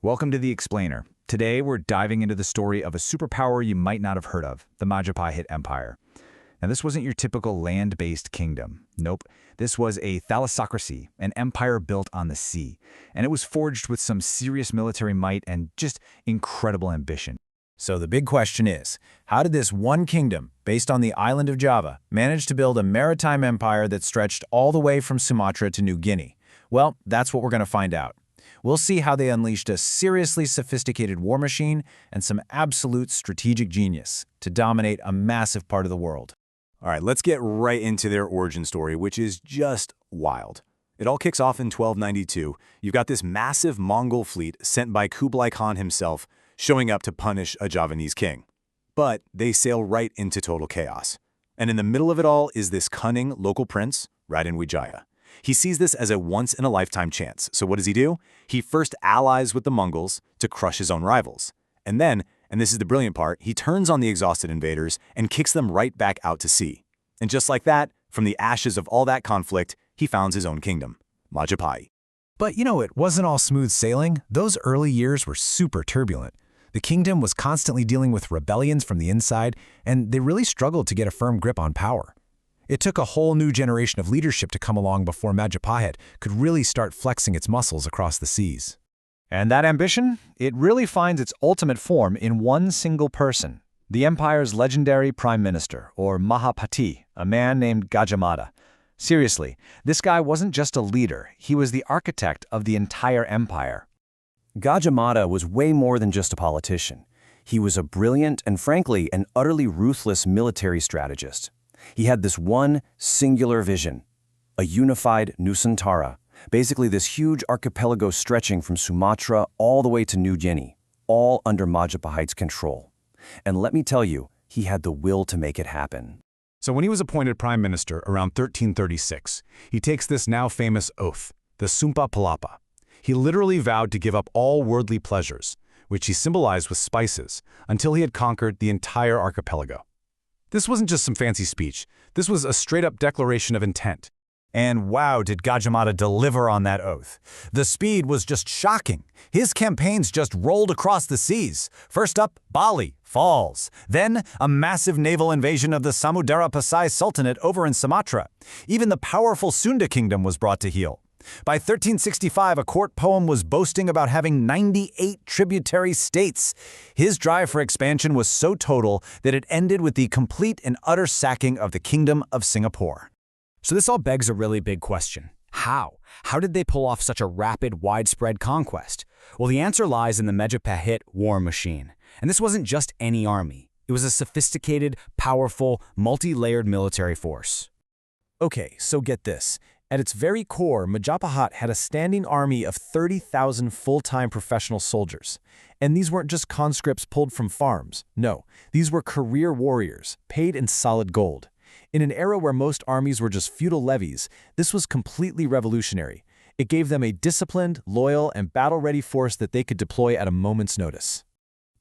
Welcome to The Explainer. Today we're diving into the story of a superpower you might not have heard of, the Majapahit Empire. Now this wasn't your typical land-based kingdom. Nope, this was a thalassocracy, an empire built on the sea. And it was forged with some serious military might and just incredible ambition. So the big question is, how did this one kingdom, based on the island of Java, manage to build a maritime empire that stretched all the way from Sumatra to New Guinea? Well, that's what we're going to find out. We'll see how they unleashed a seriously sophisticated war machine and some absolute strategic genius to dominate a massive part of the world. All right, let's get right into their origin story, which is just wild. It all kicks off in 1292. You've got this massive Mongol fleet sent by Kublai Khan himself showing up to punish a Javanese king. But they sail right into total chaos. And in the middle of it all is this cunning local prince, Raden Wijaya. He sees this as a once-in-a-lifetime chance. So what does he do? He first allies with the Mongols to crush his own rivals. And then, and this is the brilliant part, he turns on the exhausted invaders and kicks them right back out to sea. And just like that, from the ashes of all that conflict, he founds his own kingdom, Majapahit. But it wasn't all smooth sailing. Those early years were super turbulent. The kingdom was constantly dealing with rebellions from the inside, and they really struggled to get a firm grip on power. It took a whole new generation of leadership to come along before Majapahit could really start flexing its muscles across the seas. And that ambition? It really finds its ultimate form in one single person, the empire's legendary prime minister, or Mahapati, a man named Gajah. Seriously, this guy wasn't just a leader, he was the architect of the entire empire. Gajah was way more than just a politician. He was a brilliant and, frankly, an utterly ruthless military strategist. He had this one singular vision, a unified Nusantara, basically this huge archipelago stretching from Sumatra all the way to New Guinea, all under Majapahit's control. And let me tell you, he had the will to make it happen. So when he was appointed prime minister around 1336, he takes this now famous oath, the Sumpah Palapa. He literally vowed to give up all worldly pleasures, which he symbolized with spices, until he had conquered the entire archipelago. This wasn't just some fancy speech. This was a straight-up declaration of intent. And wow, did Gajah deliver on that oath. The speed was just shocking. His campaigns just rolled across the seas. First up, Bali falls. Then, a massive naval invasion of the Samudera Pasai Sultanate over in Sumatra. Even the powerful Sunda kingdom was brought to heel. By 1365, a court poem was boasting about having 98 tributary states. His drive for expansion was so total that it ended with the complete and utter sacking of the Kingdom of Singapore. So this all begs a really big question. How? How did they pull off such a rapid, widespread conquest? Well, the answer lies in the Majapahit war machine. And this wasn't just any army. It was a sophisticated, powerful, multi-layered military force. Okay, so get this. At its very core, Majapahit had a standing army of 30,000 full-time professional soldiers. And these weren't just conscripts pulled from farms. No, these were career warriors, paid in solid gold. In an era where most armies were just feudal levies, this was completely revolutionary. It gave them a disciplined, loyal, and battle-ready force that they could deploy at a moment's notice.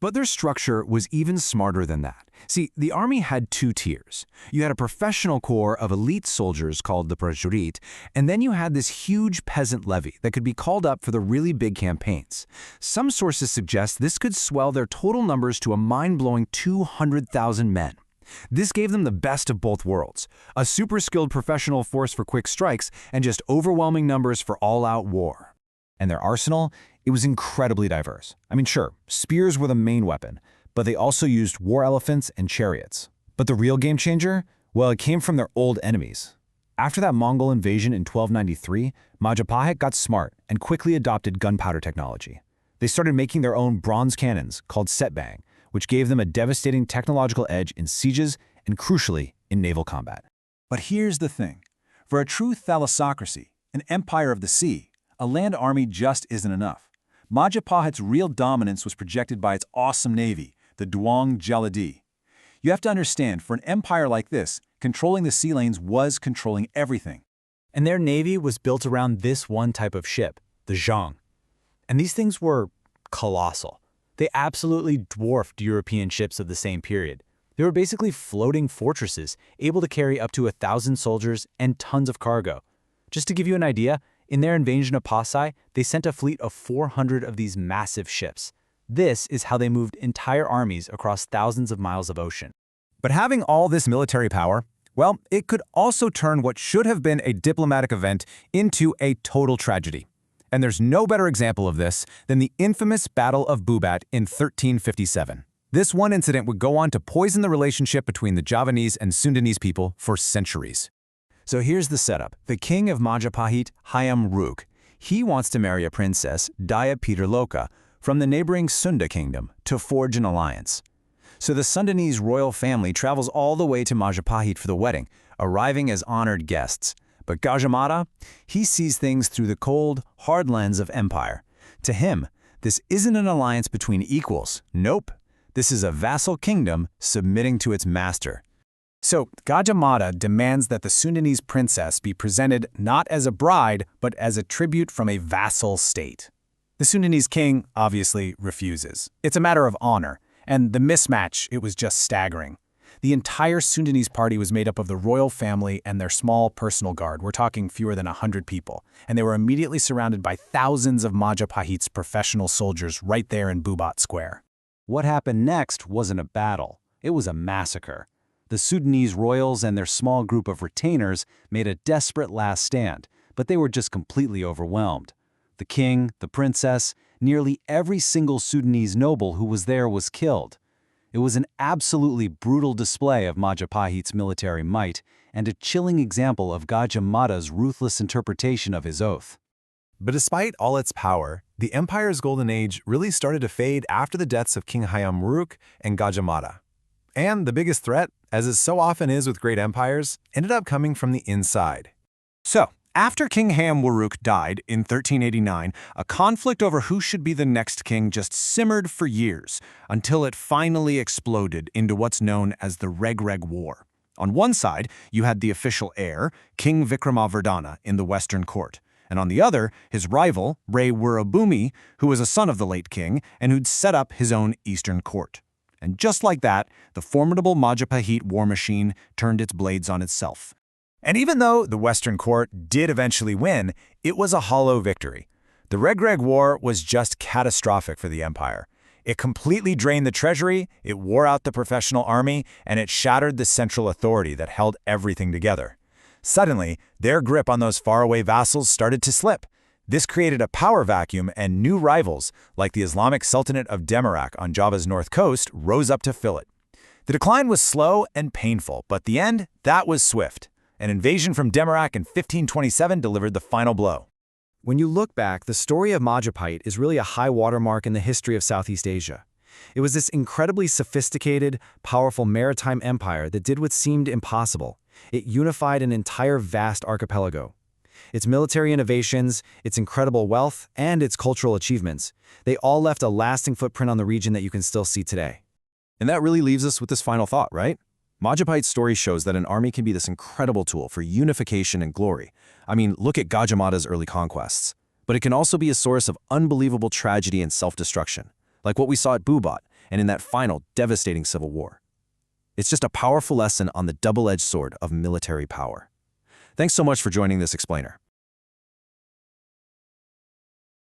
But their structure was even smarter than that. See, the army had two tiers. You had a professional corps of elite soldiers called the prajurit, and then you had this huge peasant levy that could be called up for the really big campaigns. Some sources suggest this could swell their total numbers to a mind-blowing 200,000 men. This gave them the best of both worlds, a super skilled professional force for quick strikes and just overwhelming numbers for all-out war. And their arsenal? It was incredibly diverse. I mean, sure, spears were the main weapon, but they also used war elephants and chariots. But the real game changer? Well, it came from their old enemies. After that Mongol invasion in 1293, Majapahit got smart and quickly adopted gunpowder technology. They started making their own bronze cannons called setbang, which gave them a devastating technological edge in sieges and, crucially, in naval combat. But here's the thing. For a true thalassocracy, an empire of the sea, a land army just isn't enough. Majapahit's real dominance was projected by its awesome navy, the Duang Jaladi. You have to understand, for an empire like this, controlling the sea lanes was controlling everything. And their navy was built around this one type of ship, the zhang. And these things were colossal. They absolutely dwarfed European ships of the same period. They were basically floating fortresses, able to carry up to 1,000 soldiers and tons of cargo. Just to give you an idea, In their invasion of Pasai, they sent a fleet of 400 of these massive ships. This is how they moved entire armies across thousands of miles of ocean. But having all this military power, well, it could also turn what should have been a diplomatic event into a total tragedy. And there's no better example of this than the infamous Battle of Bubat in 1357. This one incident would go on to poison the relationship between the Javanese and Sundanese people for centuries. So here's the setup. The king of Majapahit, Hayam Wuruk, he wants to marry a princess, Daya Pitaloka, from the neighboring Sunda kingdom to forge an alliance. So the Sundanese royal family travels all the way to Majapahit for the wedding, arriving as honored guests. But Gajah Mada, he sees things through the cold, hard lens of empire. To him, this isn't an alliance between equals. Nope. This is a vassal kingdom submitting to its master. So Gajah Mada demands that the Sundanese princess be presented not as a bride, but as a tribute from a vassal state. The Sundanese king obviously refuses. It's a matter of honor, and the mismatch, it was just staggering. The entire Sundanese party was made up of the royal family and their small personal guard. We're talking fewer than 100 people, and they were immediately surrounded by thousands of Majapahit's professional soldiers right there in Bubat Square. What happened next wasn't a battle. It was a massacre. The Sudanese royals and their small group of retainers made a desperate last stand, but they were just completely overwhelmed. The king, the princess, nearly every single Sudanese noble who was there was killed. It was an absolutely brutal display of Majapahit's military might and a chilling example of Gajah Mada's ruthless interpretation of his oath. But despite all its power, the empire's golden age really started to fade after the deaths of King Hayam Wuruk and Gajah Mada. And the biggest threat, as it so often is with great empires, ended up coming from the inside. So, after King Hayam Wuruk died in 1389, a conflict over who should be the next king just simmered for years, until it finally exploded into what's known as the Reg-Reg War. On one side, you had the official heir, King Vikramavardhana, in the Western court, and on the other, his rival, Ray Wirabumi, who was a son of the late king and who'd set up his own Eastern court. And just like that, the formidable Majapahit war machine turned its blades on itself. And even though the Western court did eventually win, it was a hollow victory. The Reg-Reg War was just catastrophic for the empire. It completely drained the treasury, it wore out the professional army, and it shattered the central authority that held everything together. Suddenly, their grip on those faraway vassals started to slip. This created a power vacuum, and new rivals, like the Islamic Sultanate of Demirak on Java's north coast, rose up to fill it. The decline was slow and painful, but the end, that was swift. An invasion from Demirak in 1527 delivered the final blow. When you look back, the story of Majapahit is really a high watermark in the history of Southeast Asia. It was this incredibly sophisticated, powerful maritime empire that did what seemed impossible. It unified an entire vast archipelago. Its military innovations, its incredible wealth, and its cultural achievements, they all left a lasting footprint on the region that you can still see today. And that really leaves us with this final thought, right? Majapahit's story shows that an army can be this incredible tool for unification and glory. I mean, look at Gajah Mada's early conquests. But it can also be a source of unbelievable tragedy and self-destruction, like what we saw at Bubat and in that final devastating civil war. It's just a powerful lesson on the double-edged sword of military power. Thanks so much for joining this explainer.